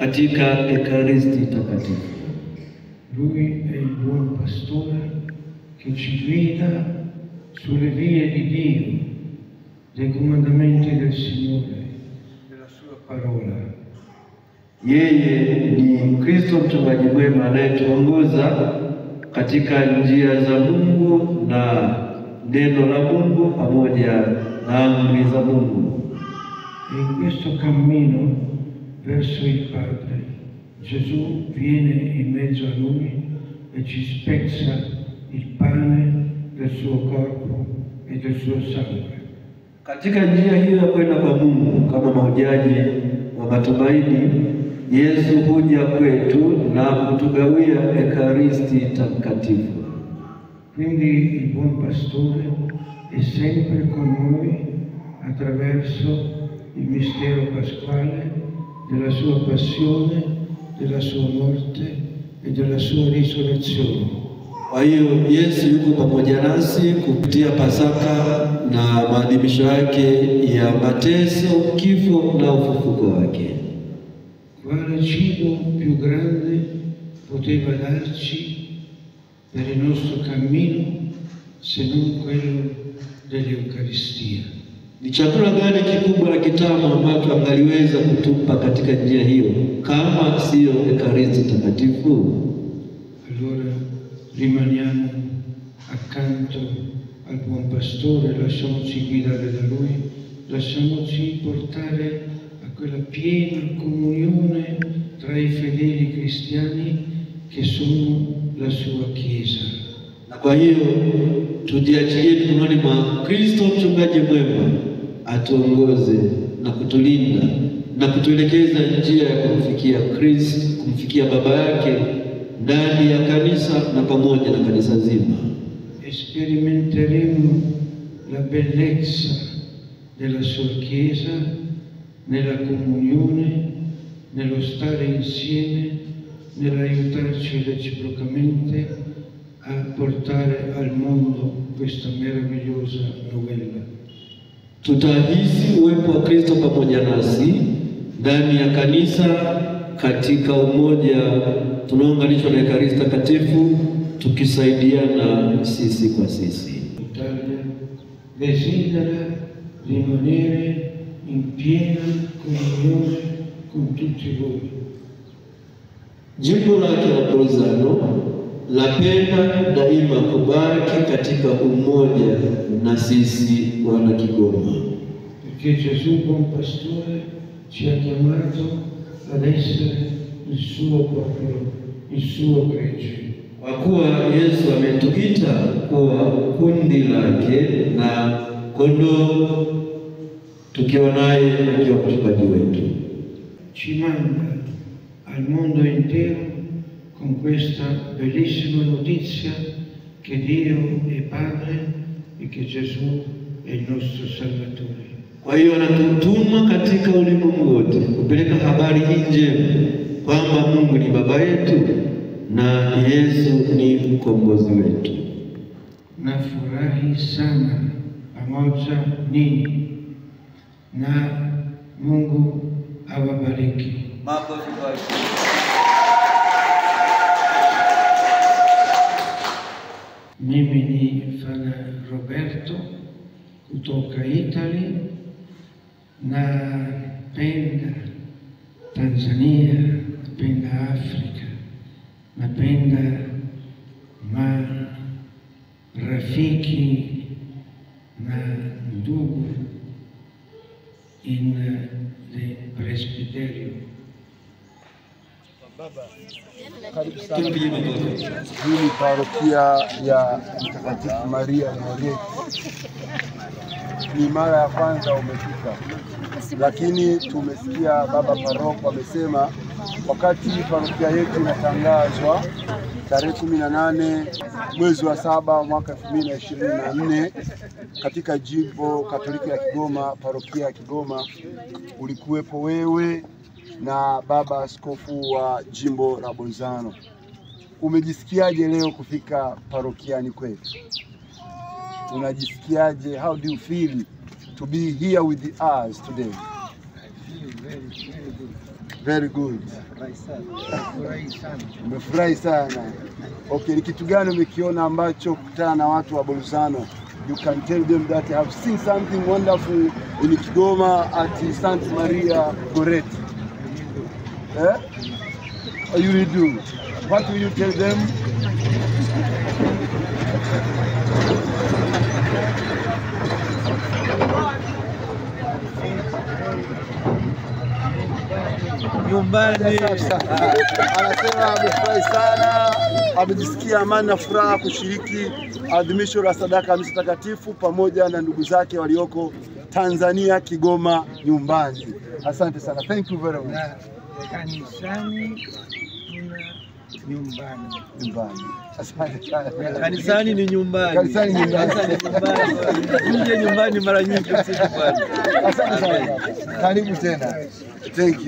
katika Ekaristi Takatifu. Lui è il buon pastore che ci guida sulle vie di Dio, dei comandamenti del Signore, della sua parola. Yeye ni Kristo mchungaji mwema anayetuongoza katika njia za Mungu na neno la Mungu pamoja na amri za Mungu. E in questo cammino verso il Padre, Gesù viene in mezzo a noi e ci spezza il pane del suo corpo e del suo sangue. Katika njia hiyo ya kwenda kwa Mungu kama mahujaji wa matumaini, Yesu huja kwetu na kutugawia Ekaristi Takatifu. Quindi il buon pastore è sempre con noi attraverso il mistero pasquale della sua passione, della sua morte e della sua risurrezione. Kwa hiyo Yesu yuko pamoja nasi kupitia Pasaka na maadhimisho yake ya mateso, kifo na ufufuko wake. Quale cibo più grande poteva darci per il nostro cammino se non quello dell'Eucaristia? Ni chakula gani kikubwa na kitamu ambacho angaliweza kutupa katika njia hiyo kama siyo Ekaristi Takatifu? Allora rimaniamo accanto al buon pastore, lasciamoci guidare da lui, lasciamoci portare a quella piena comunione tra i fedeli cristiani che sono la sua Chiesa. Na kwa hiyo tujiachilie mikononi mwa Kristo mchungaji mwema, atuongoze na kutulinda na kutuelekeza njia ya kumfikia Kristo, kumfikia Baba yake ndani ya kanisa na pamoja na kanisa zima. Sperimenteremo la bellezza della sua Chiesa nella comunione, nello stare insieme, nell'aiutarci reciprocamente a portare al mondo questa meravigliosa novella. Tutahisi uwepo wa Kristo pamoja nasi ndani ya kanisa katika umoja tunaounganishwa na Ekaristi Takatifu, tukisaidiana sisi kwa sisi. Italia desidera rimanere in piena comunione con tutti voi. Jimbo lake la Bolzano lapenda daima kubaki katika umoja na sisi wana Kigoma. Perché Gesù buon pastore ci ha chiamato ad essere il suo popolo, il suo gregge. Kwa kuwa Yesu ametuita kuwa kundi lake na kondoo, tukiwa naye akiwa mchungaji wetu. Ci manda al mondo intero con questa bellissima notizia che Dio è Padre e che Gesù è il nostro Salvatore. Kwa hiyo anatutuma katika ulimwengu wote kupeleka habari hii njema kwamba Mungu ni Baba yetu na Yesu ni mkombozi wetu. Nafurahi sana pamoja ninyi na Mungu awabariki. Makofi kwake. Mimi ni Father Roberto kutoka Italy, napenda Tanzania, napenda Afrika, napenda marafiki na ndugu in the presbyterio. Karibu sana. Hii ni parokia ya Mtakatifu Maria Loreto. Ni mara ya kwanza umefika, lakini tumesikia baba paroko amesema wakati parokia yetu inatangazwa tarehe 18 mwezi wa 7 mwaka 2024 katika jimbo Katoliki ya Kigoma, parokia ya Kigoma, ulikuwepo wewe na baba askofu wa jimbo la Bolzano. Umejisikiaje leo kufika parokiani kwetu? Unajisikiaje? How do you feel to be here with us today? I feel very good. Very good. Furahi sana. Umefurahi sana. Okay, ni kitu gani umekiona ambacho kukutana na watu wa Bolzano? You can tell them that I have seen something wonderful in Kigoma at Santa Maria Goretti. Eh? Or you will do. What will you tell them? Nyumbani. Anasema amefurahi sana, amejisikia amani na furaha kushiriki adhimisho la sadaka ya misa takatifu pamoja na ndugu zake walioko Tanzania, Kigoma nyumbani. Asante sana. Thank you very much. Kanisani tuna nyumbani. Asante sana. Kanisani ni nyumbani. Kanisani ni nyumbani. Nje nyumbani mara nyingi usiku bwana. Asante sana. Karibu tena. Thank you.